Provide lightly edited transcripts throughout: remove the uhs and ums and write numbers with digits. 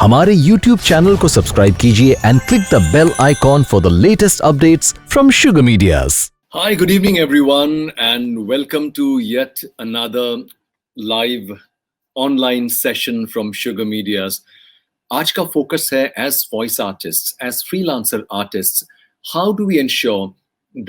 हमारे YouTube channel को subscribe कीजिए and click the bell icon for the latest updates from Sugar Medias. Hi, good evening, everyone, and welcome to yet another live online session from Sugar Medias. आज का focus है as voice artists, as freelancer artists, how do we ensure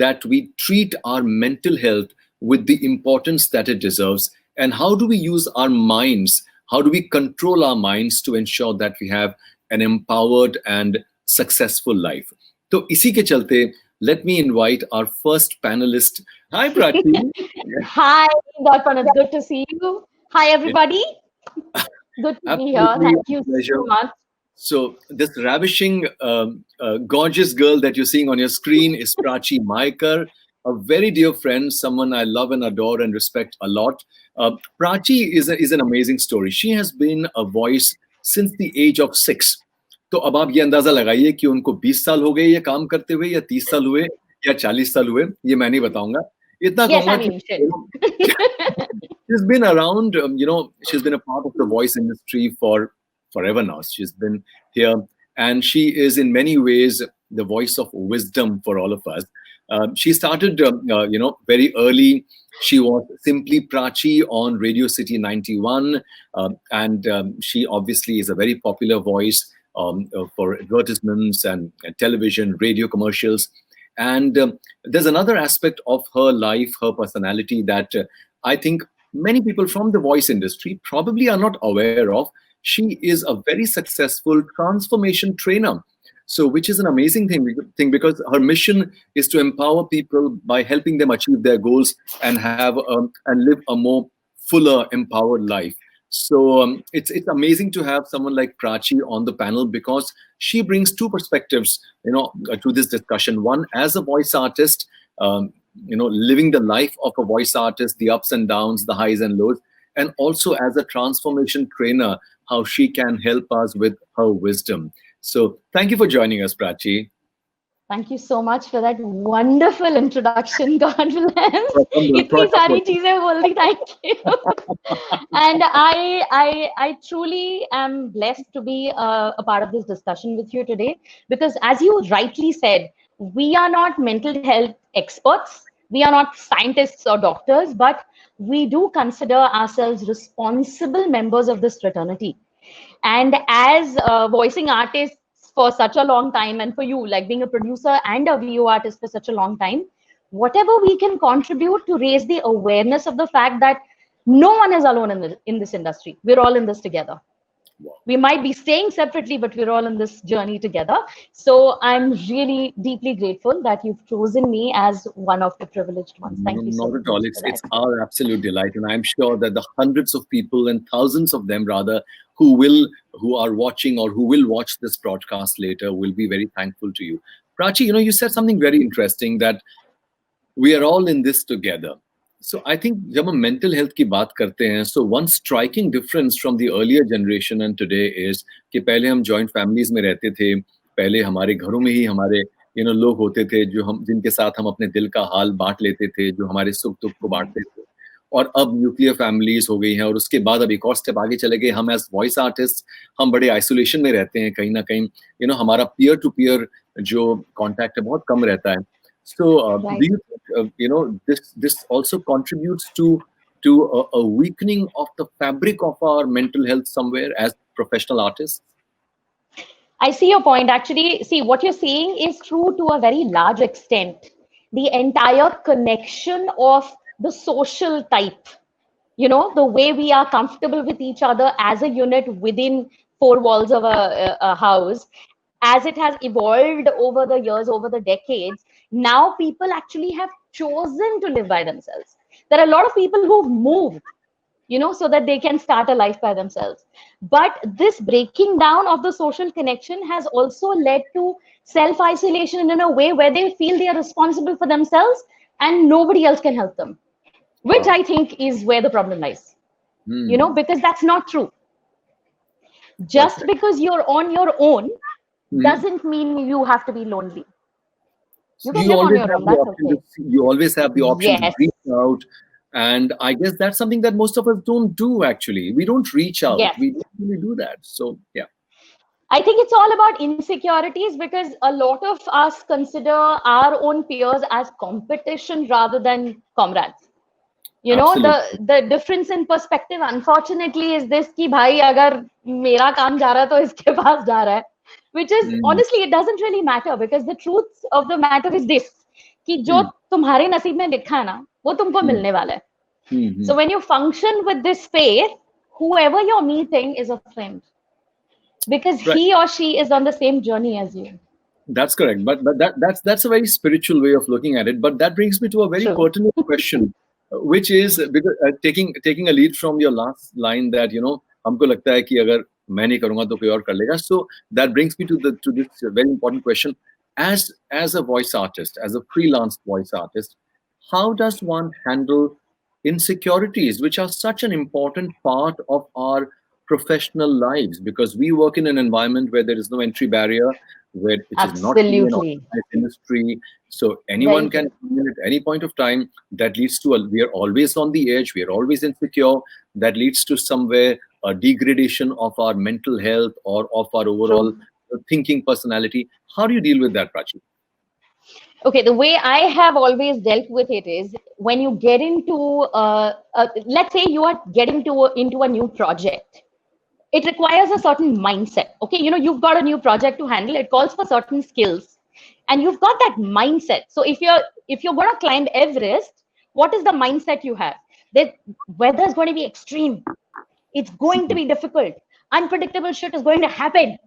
that we treat our mental health with the importance that it deserves, and how do we use our minds, how do we control our minds to ensure that we have an empowered and successful life. तो इसी के चलते let me invite our first panelist. Hi, Prachi. Hi, Darpan. It's good to see you. Hi, everybody. Good to be here. Thank you so much. So this ravishing, gorgeous girl that you're seeing on your screen is Prachi Maikar, a very dear friend, someone I love and adore and respect a lot. Prachi is an amazing story. She has been a voice since the age of 6. तो अब आप ये अंदाजा लगाइए कि उनको 20 साल हो गए ये काम करते हुए, या 30 साल हुए, या 40 साल हुए, ये मैं नहीं बताऊंगा. इतना कहूंगा कि she's been around, she's been a part of the voice industry for forever now. She's been here, and she is in many ways the voice of wisdom for all of us. She started, very early. She was simply Prachi on Radio City 91, and she obviously is a very popular voice for advertisements and television, radio commercials. And there's another aspect of her life, her personality that I think many people from the voice industry probably are not aware of. She is a very successful transformation trainer. So, which is an amazing thing because her mission is to empower people by helping them achieve their goals and have and live a more fuller, empowered life. So it's amazing to have someone like Prachi on the panel because she brings two perspectives, to this discussion. One, as a voice artist, living the life of a voice artist, the ups and downs, the highs and lows, and also as a transformation trainer, how she can help us with her wisdom. So thank you for joining us, Prachi. Thank you so much for that wonderful introduction. God bless. Itni sari cheezein bol di, thank you. And I truly am blessed to be a part of this discussion with you today because, as you rightly said, we are not mental health experts. We are not scientists or doctors, but we do consider ourselves responsible members of this fraternity. And as voicing artists for such a long time, and for you, like being a producer and a VO artist for such a long time, whatever we can contribute to raise the awareness of the fact that no one is alone in this industry. We're all in this together. Wow. We might be staying separately, but we're all in this journey together. So I'm really deeply grateful that you've chosen me as one of the privileged ones. Thank you so much. Not at all. It's our absolute delight. And I'm sure that the hundreds of people and thousands of them rather who are watching or who will watch this broadcast later will be very thankful to you. Prachi, you said something very interesting that we are all in this together. So I think जब हम mental health की बात करते हैं, so one striking difference from the earlier generation and today is कि पहले हम joint families में रहते थे, पहले हमारे घरों में ही हमारे लोग होते थे जिनके साथ हम अपने दिल का हाल बांट लेते थे, जो हमारे सुख दुख को बांटते थे. और अब न्यूक्लियर फैमिलीज हो गई हैं और उसके बाद अब एक और स्टेप आगे चले गए. हम एज वॉइस आर्टिस्ट हम बड़े आइसोलेशन में रहते हैं, कहीं ना कहीं हमारा पीयर टू पीयर जो कॉन्टैक्ट है बहुत कम रहता है. So do you think this also contributes to a weakening of the fabric of our mental health somewhere as professional artists? I see your point. Actually, see, what you're saying is true to a very large extent. The entire connection of the social type, the way we are comfortable with each other as a unit within four walls of a house, as it has evolved over the years, over the decades, now people actually have chosen to live by themselves. There are a lot of people who've moved, so that they can start a life by themselves. But this breaking down of the social connection has also led to self-isolation in a way where they feel they are responsible for themselves and nobody else can help them, which I think is where the problem lies, because that's not true. Just because you're on your own doesn't mean you have to be lonely. You can live on your own. That's okay. You always have the option to reach out. And I guess that's something that most of us don't do, actually. We don't reach out. Yes. We don't really do that. So, yeah. I think it's all about insecurities because a lot of us consider our own peers as competition rather than comrades. You know, Absolutely. the difference in perspective, unfortunately, is this कि भाई अगर मेरा काम जा रहा है तो इसके पास जा रहा है, which is Mm, honestly it doesn't really matter because the truth of the matter is this कि जो mm, तुम्हारे नसीब में लिखा है ना वो तुमको mm, मिलने वाला है. mm. So when you function with this faith, whoever you're meeting is a friend because Right. he or she is on the same journey as you. That's correct. But that's a very spiritual way of looking at it. But that brings me to a very True. pertinent question, which is because taking a lead from your last line that हमको लगता है कि अगर मैं नहीं करूंगा तो कोई और कर लेगा. So that brings me to this very important question. As a voice artist, as a freelance voice artist, how does one handle insecurities, which are such an important part of our professional lives? Because we work in an environment where there is no entry barrier, where it is not really an Absolutely. organized industry. So Very anyone can true. come in at any point of time. That leads to we are always on the edge. We are always insecure. That leads to somewhere a degradation of our mental health or of our overall thinking personality. How do you deal with that, Prachi? Okay, the way I have always dealt with it is when you get into, let's say you are getting into a new project, it requires a certain mindset. Okay, you know, you've got a new project to handle, it calls for certain skills, and you've got that mindset. So if you're going to climb Everest, what is the mindset you have? That weather is going to be extreme, it's going to be difficult, unpredictable shit is going to happen.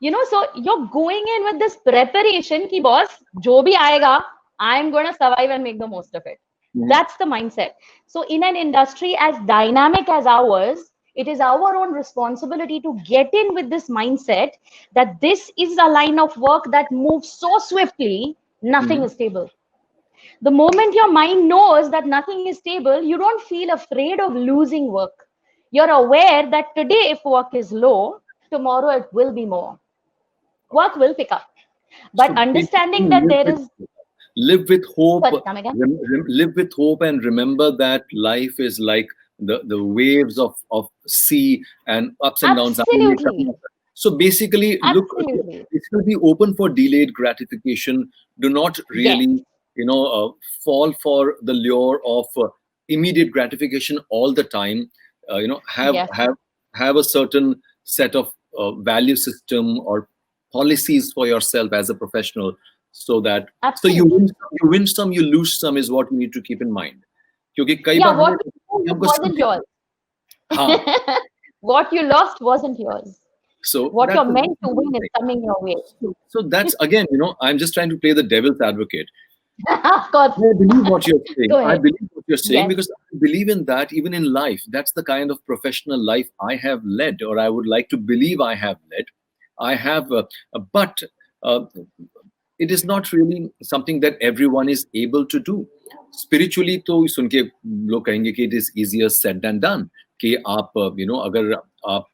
You know, so you're going in with this preparation ki boss jo bhi aayega, I'm going to survive and make the most of it. Mhm. That's the mindset. So in an industry as dynamic as ours, it is our own responsibility to get in with this mindset that this is a line of work that moves so swiftly, nothing Mhm. is stable. The moment your mind knows that nothing is stable, you don't feel afraid of losing work. You're aware that today, if work is low, tomorrow it will be more. Work will pick up. But So understanding basically, that there is, live with hope. sorry, come again. Live with hope, and remember that life is like the waves of sea and ups and downs. Absolutely. So basically, Absolutely. basically be open for delayed gratification. Do not Yes. really, fall for the lure of immediate gratification all the time. Have Yes. have a certain set of value system or policies for yourself as a professional, so that so Absolutely. you win some, you lose some is what you need to keep in mind. क्योंकि कई Yeah, bar what हमें you lose हमको wasn't yours. हाँ, What you lost wasn't yours. so What that's you're the meant to win is coming your way. so that's again, I'm just trying to play the devil's advocate. Of course. I believe what you're saying. Go I ahead. believe what you're saying Yes. because I believe in that even in life. That's the kind of professional life I have led, or I would like to believe I have led. I have, but uh, it is not really something that everyone is able to do. Spiritually, तो सुन के लोग कहेंगे कि it is easier said than done. कि आप, अगर आप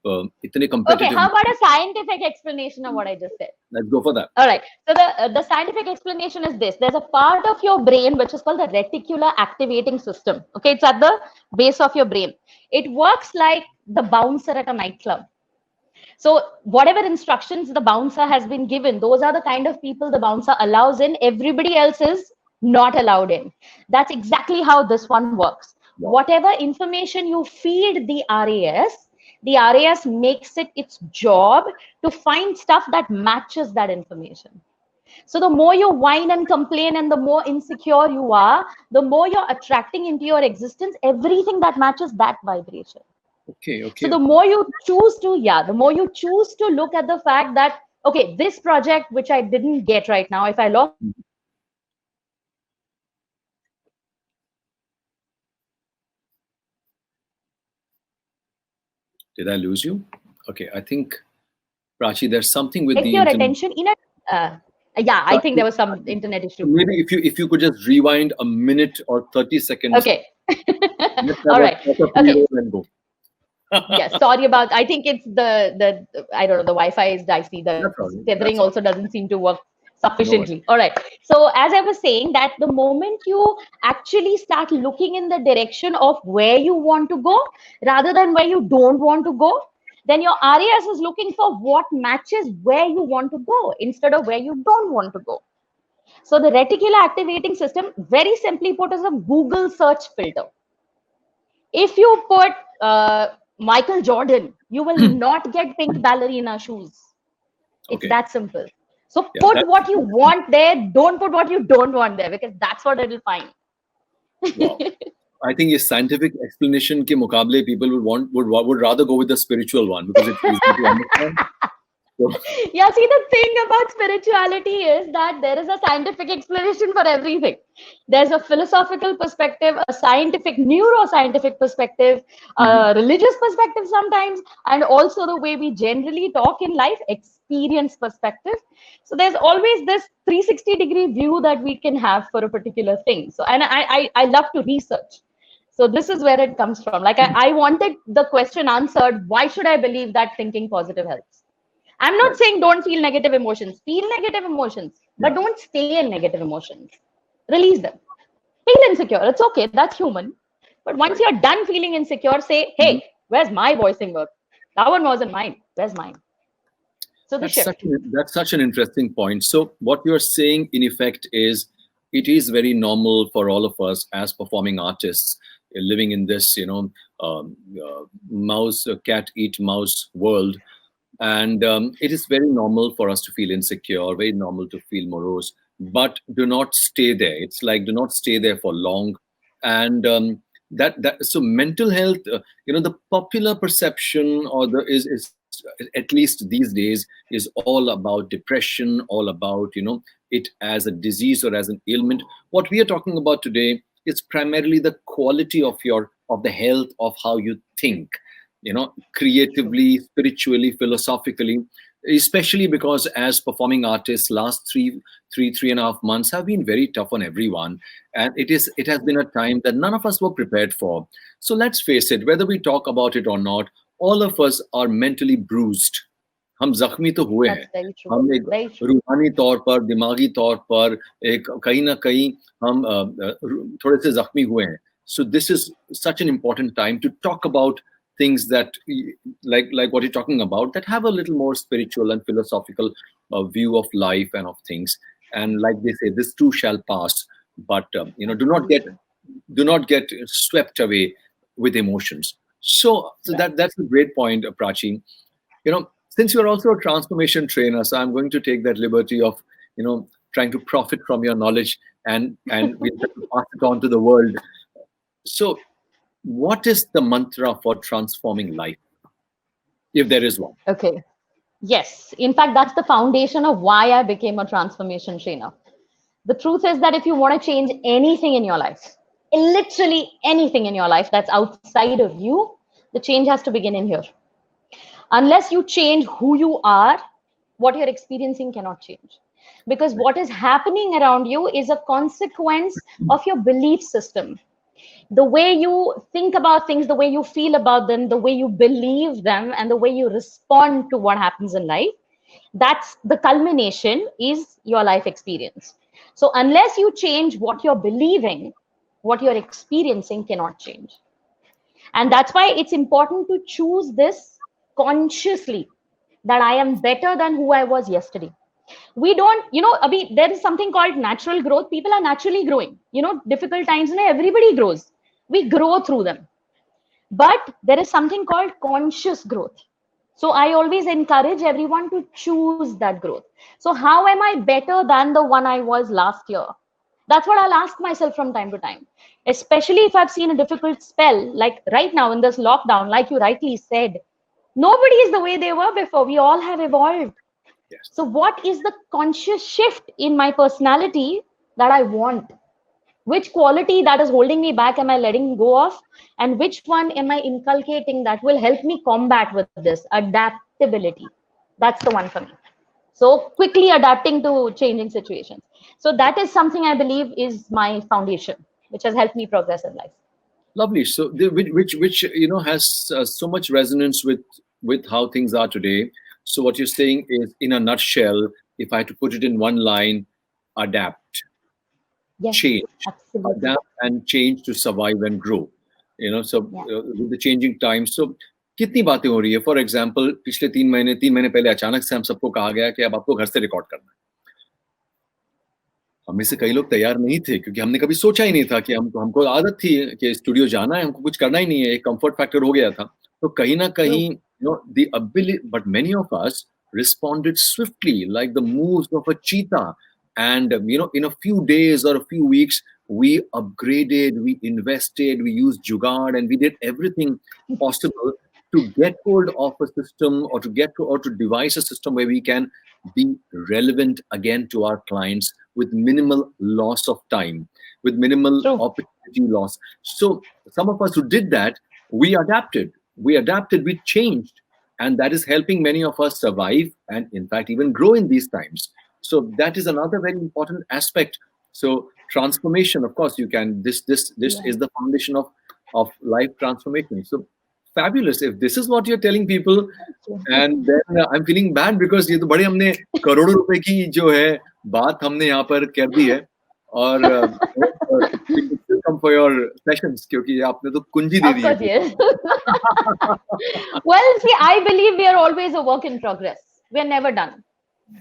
इतने Okay, competitive, how about a scientific explanation of what I just said? let's go for that. All right. So the scientific explanation is this: there's a part of your brain which is called the reticular activating system. Okay, it's at the base of your brain. It works like the bouncer at a nightclub. So whatever instructions the bouncer has been given, those are the kind of people the bouncer allows in. Everybody else is not allowed in. That's exactly how this one works. Whatever information you feed the RAS makes it its job to find stuff that matches that information. So the more you whine and complain and the more insecure you are, the more you're attracting into your existence everything that matches that vibration. Okay. So the more you choose to, look at the fact that, okay, this project which I didn't get right now, if I lost, Did I lose you? Okay, I think, Prachi, there's something with take the your internet. attention in a, I think there was some internet issue. Maybe if you could just rewind a minute or 30 seconds. Okay. Let's have All a right. proper Okay. pre-roll and go. Yeah, sorry about, I think it's the I don't know, the Wi-Fi is dicey. No The problem. tethering That's all. also doesn't seem to work sufficiently. All right. So as I was saying, that the moment you actually start looking in the direction of where you want to go rather than where you don't want to go, then your RAS is looking for what matches where you want to go instead of where you don't want to go. So the reticular activating system, very simply put, is a Google search filter. If you put Michael Jordan, you will not get pink ballerina shoes. It's Okay. that simple. So Yeah, put what you want there, don't put what you don't want there, because that's what it'll find. wow. I think a scientific explanation ke mukable people would rather go with the spiritual one because it's easy to understand. So, Yeah, see, the thing about spirituality is that there is a scientific explanation for everything. There's a philosophical perspective, a scientific, neuroscientific perspective, a religious perspective sometimes, and also the way we generally talk in life, experience perspective. So there's always this 360-degree view that we can have for a particular thing. So, and I love to research. So this is where it comes from. Like I wanted the question answered, why should I believe that thinking positive helps? I'm not right. saying don't feel negative emotions. Feel negative emotions, but Yeah. don't stay in negative emotions. Release them. Feel insecure. It's okay. That's human. But once you're done feeling insecure, say, Mhm. hey, where's my voicing work? That one wasn't mine. Where's mine? So the shift. That's such an interesting point. So what you're saying in effect is it is very normal for all of us as performing artists living in this, mouse cat eat mouse world, and it is very normal for us to feel insecure, very normal to feel morose, but do not stay there. It's like do not stay there for long, and that so mental health, the popular perception or the is at least these days is all about depression, all about it as a disease or as an ailment. What we are talking about today is primarily the quality of the health of how you think, creatively, spiritually, philosophically, especially because as performing artists last 3.5 months have been very tough on everyone, and it has been a time that none of us were prepared for. So let's face it, whether we talk about it or not, all of us are mentally bruised. हम जख्मी तो हुए हैं, That's very true. हम एक Very true. रूहानी तौर पर, दिमागी तौर पर एक कहीं ना कहीं हम थोड़े से जख्मी हुए हैं. So this is such an important time to talk about things that like what you're talking about, that have a little more spiritual and philosophical view of life and of things. And like they say, this too shall pass, but do not get swept away with emotions. So that's a great point, Prachi. Since you're also a transformation trainer, so I'm going to take that liberty of trying to profit from your knowledge, and we'll have to pass it on to the world. So what is the mantra for transforming life, if there is one? Okay. Yes. In fact, that's the foundation of why I became a transformation trainer. The truth is that if you want to change anything in your life, literally anything in your life that's outside of you, the change has to begin in here. Unless you change who you are, what you're experiencing cannot change. Because what is happening around you is a consequence of your belief system. The way you think about things, the way you feel about them, the way you believe them, and the way you respond to what happens in life, that's the culmination is your life experience. So unless you change what you're believing, what you're experiencing cannot change. And that's why it's important to choose this consciously, that I am better than who I was yesterday. We don't, Abhi, there is something called natural growth. People are naturally growing. Difficult times, everybody grows. We grow through them. But there is something called conscious growth. So I always encourage everyone to choose that growth. So how am I better than the one I was last year? That's what I'll ask myself from time to time, especially if I've seen a difficult spell, like right now in this lockdown, like you rightly said, nobody is the way they were before. We all have evolved. Yes. So what is the conscious shift in my personality that I want? Which quality that is holding me back am I letting go of? And which one am I inculcating that will help me combat with this? Adaptability. That's the one for me. So quickly adapting to changing situations. So that is something I believe is my foundation, which has helped me progress in life. Lovely. So which has so much resonance with how things are today. So what you're saying is, in a nutshell, if I had to put it in one line, adapt, Yes, change, absolutely. adapt and change to survive and grow. So Yeah. with the changing times. So कितनी बातें हो रही है. For example पिछले 3 महीने पहले अचानक से हम सबको कहा गया कि अब आपको घर से रिकॉर्ड करना है. हम में से कई लोग तैयार नहीं थे क्योंकि हमने कभी सोचा ही नहीं था कि हमको आदत थी कि स्टूडियो जाना है, हमको कुछ करना ही नहीं है, एक कंफर्ट फैक्टर हो गया था. तो कहीं ना कहीं the ability, but many of us responded swiftly like the moves of a cheetah. And in a few days or a few weeks, we upgraded, we invested, we used Jugaad, and we did everything possible to get hold of a system or to devise a system where we can be relevant again to our clients with minimal loss of time, with minimal True. opportunity loss. So some of us who did that, we adapted, we changed, and that is helping many of us survive and in fact even grow in these times. So that is another very important aspect. So transformation, of course, you can this is the foundation of life transformation. So fabulous. If this is what you're telling people, and then I'm feeling bad because ये तो बड़े हमने करोड़ों रुपए की जो है बात हमने यहाँ पर कर दी है, और come for your sessions क्योंकि आपने तो कुंजी दे Of दी course, है. yes. Well, see, I believe we are always a work in progress. We are never done.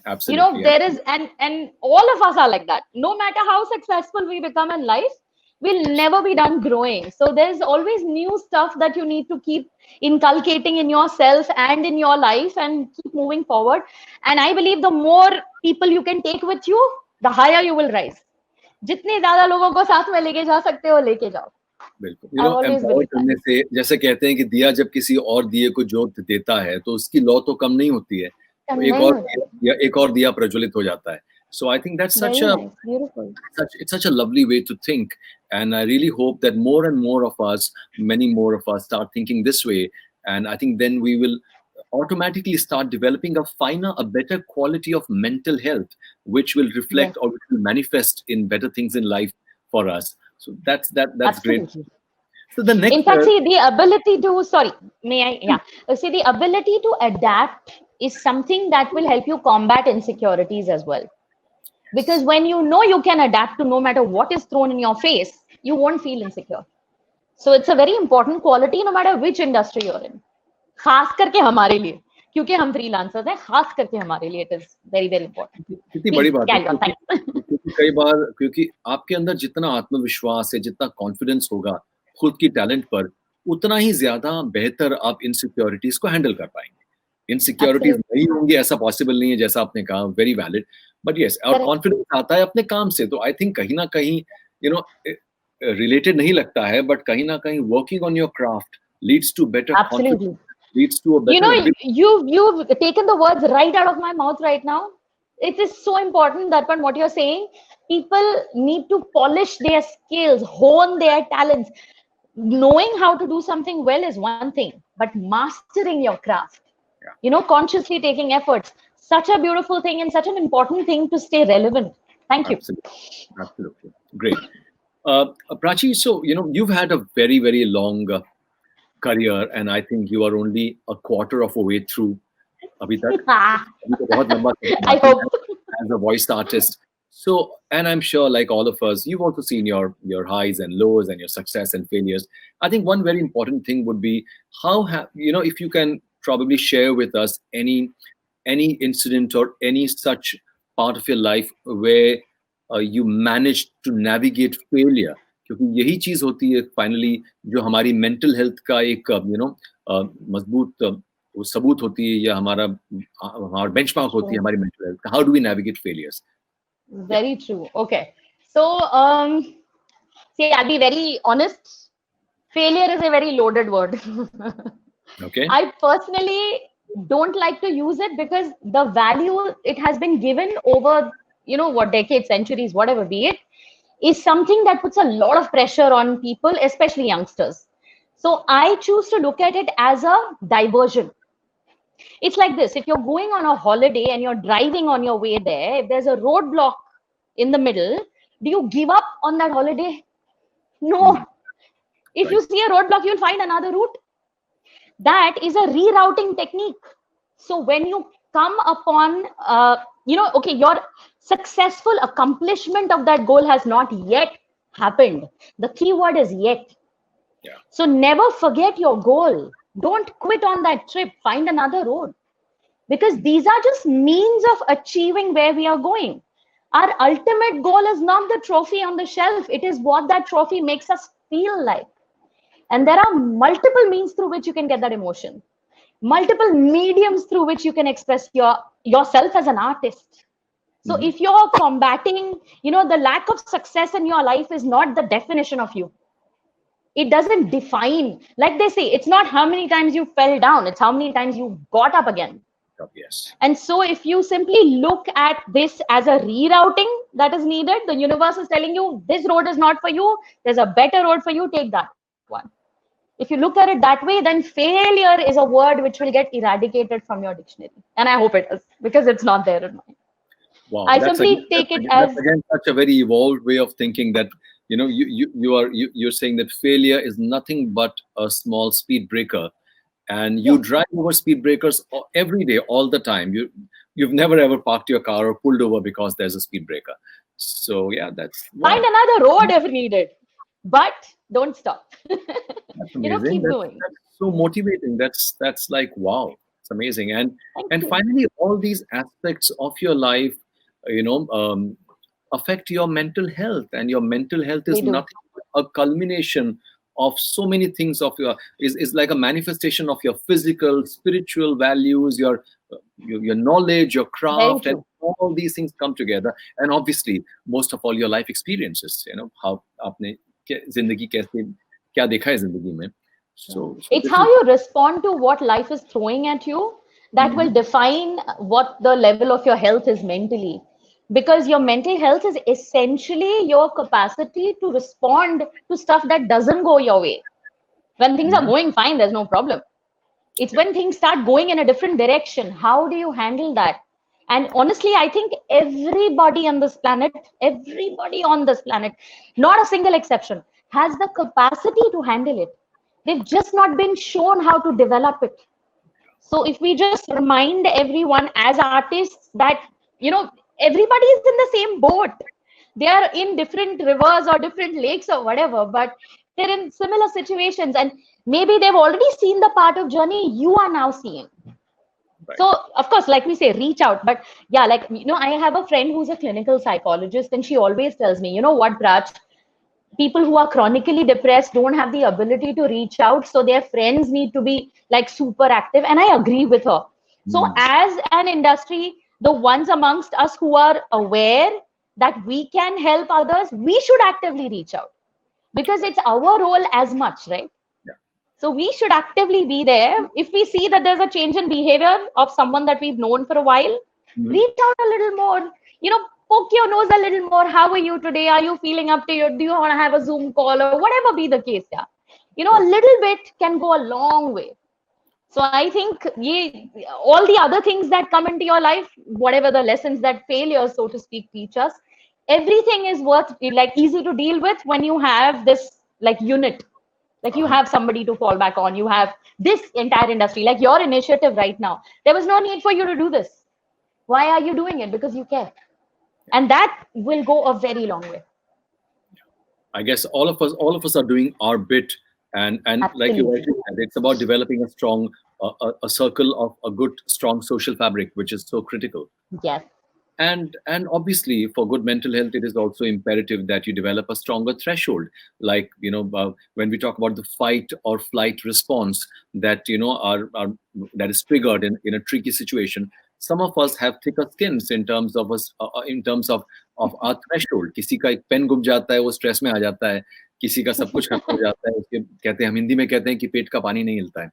Absolutely. There is, and all of us are like that. No matter how successful we become in life, we'll never be done growing. So there's always new stuff that you need to keep inculcating in yourself and in your life and keep moving forward. And I believe the more people you can take with you, the higher you will rise. जितने ज्यादा लोगों को साथ में लेके जा सकते हो लेके जाओ. बिल्कुल. I've always empower believed that. करने से, जैसे कहते हैं कि दिया जब किसी और दिए को जोत देता है तो उसकी लौ तो कम नहीं होती है, तो एक और दिया प्रज्वलित हो जाता है. So I think that's Very nice, beautiful. it's such a lovely way to think, and I really hope that more and more of us, many more of us, start thinking this way, and I think then we will automatically start developing a better quality of mental health, which will reflect or which will manifest in better things in life for us. So that's great. Absolutely. So the next, In fact, see, the ability to, sorry, may I? Yeah. See, the ability to adapt is something that will help you combat insecurities as well. Because when you know you can adapt to no matter what is thrown in your face, you won't feel insecure. So it's a very important quality no matter which industry you're in. खास करके हमारे लिए, क्योंकि हम freelancers हैं, खास करके हमारे लिए it is very, very important. कितनी बड़ी बात है, क्योंकि कई बार क्योंकि आपके अंदर जितना आत्मविश्वास है, जितना कॉन्फिडेंस होगा खुद की टैलेंट पर, उतना ही ज्यादा बेहतर आप इनसिक्योरिटीज को हैंडल कर पाएंगे. इनसिक्योरिटीज नहीं होंगी ऐसा पॉसिबल नहीं है, जैसा आपने कहा, वेरी वैलिड. बट यस, और कॉन्फिडेंस आता है अपने काम से. तो आई थिंक कहीं ना कहीं रिलेटेड नहीं लगता है, बट कहीं ना कहीं working on your craft leads to better confidence, leads to a better. You've taken the words right out of my mouth right now. It is so important that what you're saying, people need to polish their skills, hone their talents. Knowing how to do something well is one thing, but mastering your craft, consciously taking efforts, such a beautiful thing and such an important thing to stay relevant. Thank you. Absolutely. Great. Prachi, so you've had a very, very long career, and I think you are only a quarter of a way through. Abhi tak. I hope. As a voice artist. So, and I'm sure, like all of us, you've also seen your highs and lows and your success and failures. I think one very important thing would be if you can probably share with us any incident or any such part of your life where you managed to navigate failure. क्योंकि यही चीज होती है finally जो हमारी mental health का एक मजबूत सबूत होती है, या हमारा बेंचमार्क होती है हमारी मेंटल हेल्थ का. How do we navigate failures? Very true. Okay. So, see, I'll be very honest. Failure is a very loaded word. Okay. I personally don't like to use it because the value it has been given over, decades, centuries, whatever be it, is something that puts a lot of pressure on people, especially youngsters. So I choose to look at it as a diversion. It's like this: if you're going on a holiday and you're driving on your way there, if there's a roadblock in the middle, do you give up on that holiday? No. If you see a roadblock, you'll find another route. That is a rerouting technique. So when you come upon, your successful accomplishment of that goal has not yet happened. The key word is yet. Yeah. So never forget your goal. Don't quit on that trip. Find another road. Because these are just means of achieving where we are going. Our ultimate goal is not the trophy on the shelf. It is what that trophy makes us feel like. And there are multiple means through which you can get that emotion, multiple mediums through which you can express yourself as an artist. So if you're combating, the lack of success in your life is not the definition of you. It doesn't define, like they say, it's not how many times you fell down, it's how many times you got up again. Yes. And so if you simply look at this as a rerouting that is needed, the universe is telling you this road is not for you, there's a better road for you, take that one. If you look at it that way, then failure is a word which will get eradicated from your dictionary. And I hope it is, because it's not there in mine. Wow, I simply take it as, that's again such a very evolved way of thinking, that you're saying that failure is nothing but a small speed breaker, and you drive over speed breakers every day, all the time. You've never ever parked your car or pulled over because there's a speed breaker. So yeah, that's find another road if needed, but don't stop. That's amazing. Keep that's, going. that's so motivating. That's like, wow, it's amazing. And Thank you. finally, all these aspects of your life, affect your mental health, and your mental health is They do. nothing but a culmination of so many things of your is like a manifestation of your physical, spiritual values, your knowledge, your craft, Very and true. all these things come together. And obviously, most of all, your life experiences. How आपने जिंदगी कैसे क्या देखा है जिंदगी में. So It's this how is you respond to what life is throwing at you that will define what the level of your health is mentally. Because your mental health is essentially your capacity to respond to stuff that doesn't go your way. When things are going fine, there's no problem. It's when things start going in a different direction. How do you handle that? And honestly, I think everybody on this planet, not a single exception, has the capacity to handle it. They've just not been shown how to develop it. So if we just remind everyone as artists that, everybody is in the same boat. They are in different rivers or different lakes or whatever, but they're in similar situations. And maybe they've already seen the part of journey you are now seeing. Right. So, of course, like we say, reach out. But yeah, I have a friend who's a clinical psychologist, and she always tells me, what, Praj? People who are chronically depressed don't have the ability to reach out, so their friends need to be like super active. And I agree with her. So as an industry, the ones amongst us who are aware that we can help others, we should actively reach out, because it's our role as much, right? So we should actively be there. If we see that there's a change in behavior of someone that we've known for a while, reach out a little more, poke your nose a little more. How are you today? Are you feeling up to do you want to have a Zoom call or whatever be the case? Yeah. A little bit can go a long way. So I think all the other things that come into your life, whatever the lessons that failure, so to speak, teach us, everything is easy to deal with when you have this unit. Like you have somebody to fall back on. You have this entire industry, like your initiative right now. There was no need for you to do this. Why are you doing it? Because you care. And that will go a very long way. I guess all of us are doing our bit, and like you rightly said, it's about developing a strong a circle of a good, strong social fabric, which is so critical. Yes. And obviously, for good mental health, it is also imperative that you develop a stronger threshold. Like when we talk about the fight or flight response that that is triggered in a tricky situation. Some of us have thicker skins in terms of our threshold. किसी का एक pen गुम जाता है, वो stress में आ जाता है. किसी का सब कुछ खत्म हो जाता है. उसके कहते हैं, हम हिंदी में कहते हैं कि पेट का पानी नहीं हिलता है.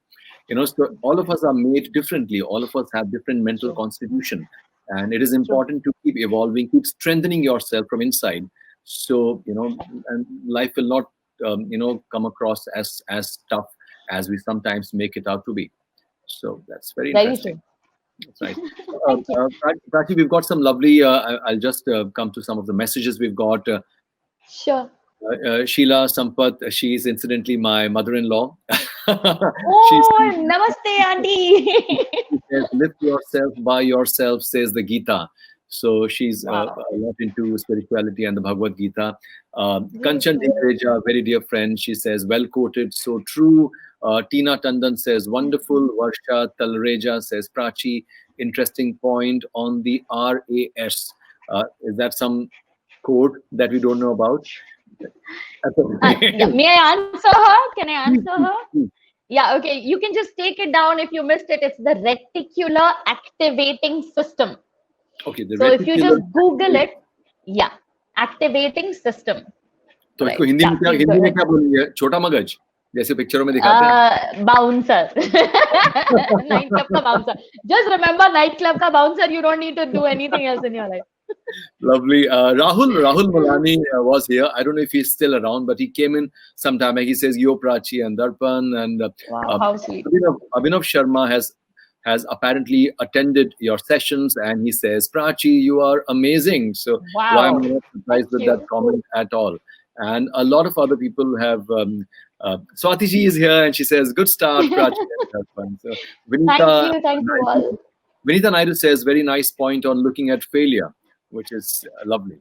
So all of us are made differently. All of us have different mental constitution. And it is important to keep evolving, keep strengthening yourself from inside. So, and life will not, come across as tough as we sometimes make it out to be. So that's very interesting. True. That's right. Prachi, we've got some lovely, I'll just come to some of the messages we've got. Sure. Sheila Sampath, she's incidentally my mother-in-law. Oh, namaste, Auntie. She says, lift yourself by yourself, says the Gita. So she's a lot into spirituality and the Bhagavad Gita. Kanchan Dhikreja, very dear friend, she says, well quoted, so true. Tina Tandon says, wonderful. Varsha Talreja says, Prachi, interesting point on the RAS. Is that some code that we don't know about? Yeah. May I answer her? Can I answer her? Yeah, okay. You can just take it down if you missed it. It's the reticular activating system. Okay, the So if you reticular. just Google it, yeah, activating system. तो Right. इसको हिंदी में Yeah, क्या please go ahead. बोलेंगे? छोटा मगज जैसे पिक्चरों में दिखाते हैं. Bouncer. Nightclub ka bouncer. Just remember, nightclub ka bouncer. You don't need to do anything else in your life. Lovely. Rahul Malani was here. I don't know if he's still around, but he came in sometime. He says, "Yo, Prachi and Darpan," and Wow, how sweet. Abhinav Sharma has apparently attended your sessions, and he says, "Prachi, you are amazing." So Wow. why am I not surprised Thank with you. that comment at all? And a lot of other people have. Swati ji is here, and she says, "Good start, Prachi." And Darpan. So Thank you all. Vinita Naidu says, "Very nice point on looking at failure," which is lovely.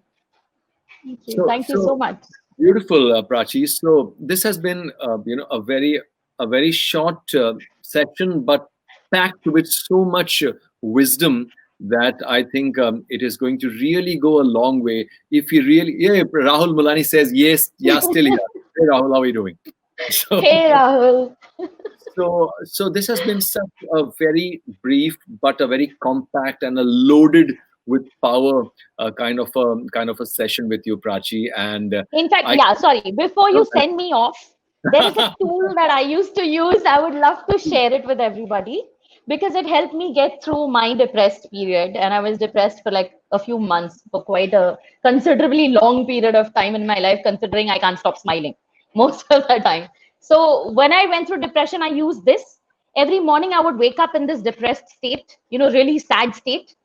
Thank you so much. Beautiful, Prachi. So this has been, a very short session, but packed with so much wisdom that I think it is going to really go a long way. If you really, yeah, Rahul Mulani says yes, yeah, still here. Hey, Rahul, how are you doing? So, Hey, Rahul. so this has been such a very brief but a very compact and a loaded with power kind of a session with you, Prachi. And In fact, sorry, before you send me off, there is a tool that I used to use. I would love to share it with everybody because it helped me get through my depressed period. And I was depressed for like a few months, for quite a considerably long period of time in my life, considering I can't stop smiling most of the time. So when I went through depression, I used this. Every morning I would wake up in this depressed state, really sad state.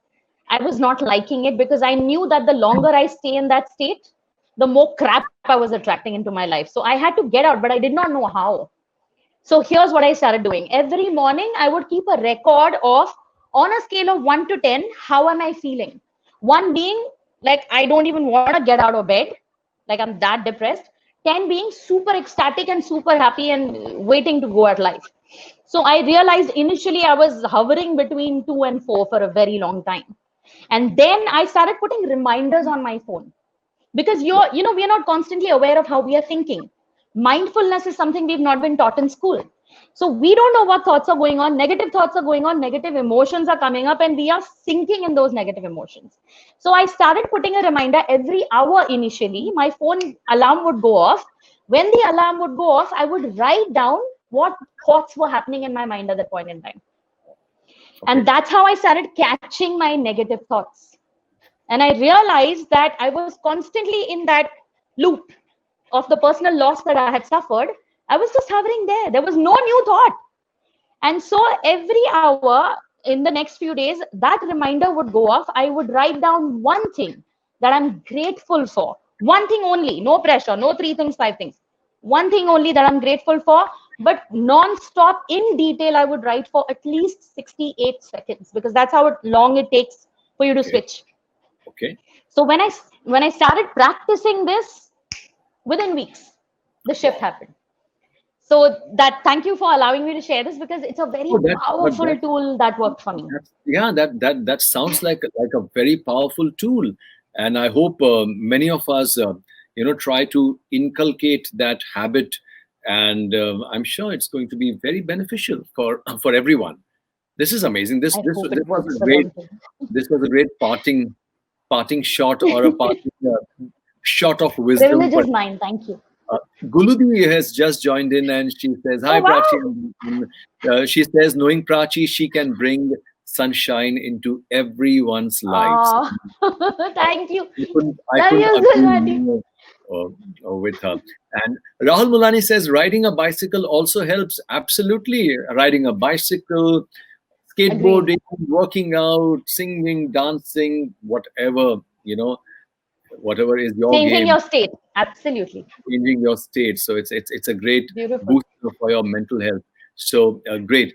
I was not liking it because I knew that the longer I stay in that state, the more crap I was attracting into my life. So I had to get out, but I did not know how. So here's what I started doing. Every morning, I would keep a record of, on a scale of 1 to 10, how am I feeling? 1 being like, I don't even want to get out of bed. Like I'm that depressed. 10 being super ecstatic and super happy and waiting to go at life. So I realized initially I was hovering between 2 and 4 for a very long time. And then I started putting reminders on my phone because we are not constantly aware of how we are thinking. Mindfulness is something we've not been taught in school. So we don't know what thoughts are going on. Negative thoughts are going on. Negative emotions are coming up and we are sinking in those negative emotions. So I started putting a reminder every hour initially. My phone alarm would go off. When the alarm would go off, I would write down what thoughts were happening in my mind at that point in time. And that's how I started catching my negative thoughts. And I realized that I was constantly in that loop of the personal loss that I had suffered. I was just hovering there. There was no new thought. And so every hour in the next few days, that reminder would go off. I would write down one thing that I'm grateful for. One thing only, no pressure, no 3 things, 5 things. One thing only that I'm grateful for, but non-stop in detail, I would write for at least 68 seconds because that's how long it takes for you to switch. Okay. So when I started practicing this, within weeks, the shift happened. So thank you for allowing me to share this because it's a very powerful tool that worked for me. That sounds like a very powerful tool, and I hope many of us try to inculcate that habit, and I'm sure it's going to be very beneficial for everyone. This is amazing. This was a great parting shot or a parting shot of wisdom. Privilege is mine. Thank you. Guludi has just joined in and she says, "Hi, Prachi." She says, knowing Prachi, she can bring sunshine into everyone's lives. Thank you. I couldn't agree more with her. And Rahul Mulani says, riding a bicycle also helps. Absolutely. Riding a bicycle, skateboarding, working out, singing, dancing, whatever, whatever is your changing game. Your state. Absolutely. Changing your state. So it's a great Beautiful. booster for your mental health. So great.